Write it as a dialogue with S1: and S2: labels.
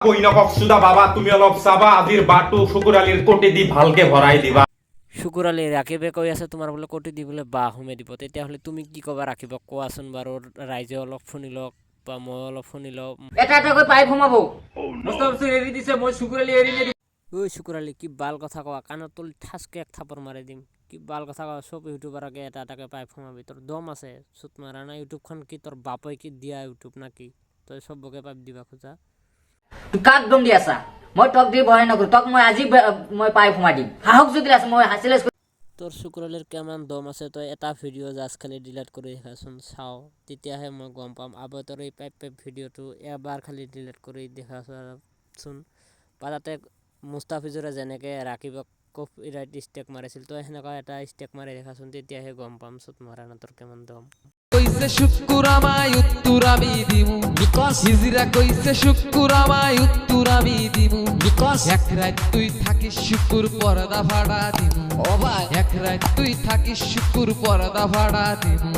S1: কই নকক সুদা বাবা তুমি অলপ চাবা আজিৰ বাটু শুকুৰ আলীৰ কোটি দি ভালকে ভৰাই দিবা।
S2: শুকুৰ আলী ৰাখিবে কৈ আছে তোমাৰ বোলে কোটি দি বোলে বাঁহ সোমাই দিব, তেতিয়াহ'লে তুমি কি ক'বা ৰাখিবক কোৱাচোন বাৰু, ৰাইজে অলপ শুনি লওক বা মই অলপ শুনি লওক।
S3: এটা এটাকৈ পাইপ সোমাব মুস্তাফিজ এৰি দিছে, মই শুকুৰ আলী এৰি নিদিম।
S2: ঐ শুকুৰ আলী কি বাল কথা কোৱা, কাণত তুলি ঠাচকে এক থাপৰ মাৰি দিম। কি বাল কথা কোৱা, চব ইউটিউবাৰকে এটা এটাকে পাইপ সোমাবি, তোৰ দম আছে চুট মাৰা না? ইউটিউবখন কি তোৰ বাপে কি দিয়া ইউটিউব নাকি তই চবকে পাইপ দিবা খোজা?
S3: তুই কাক দম দি আছা? মই তক দি ভয় নকৰো, তক মই আজি মই পাইপ সোমাই দিম। সাহস যদি আছে মই হাচিলে।
S2: তোৰ শুকুৰ আলীৰ কিমান দম আছে, তই এটা ভিডিঅ' জাষ্ট খালি ডিলিট কৰি দেখাচোন চাওঁ, তেতিয়াহে মই গম পাম। আবে তোৰ এই পাইপ ভিডিঅ'টো এবাৰ খালি ডিলিট কৰি দেখাচোন, বা তাতে মুস্তাফিজৰে যেনেকৈ ৰাকিবক কপিৰাইট ষ্টেক মাৰিছিল, তই সেনেকুৱা এটা ষ্টেক মাৰি দেখাচোন, তেতিয়াহে গম পাম চুট মাৰা না তোৰ কিমান দম।
S4: কইছে শুক্কুর আমায় উত্তর আমি দিমু, হিজরা কইছে শুক্কুর আমায় উত্তর আমি দিমু, এক রাত তুই থাকিস শুক্কুর পর্দা ভাড়া দিমু, এক রাত তুই থাকিস শুক্কুর পর্দা ভাড়া দিমু।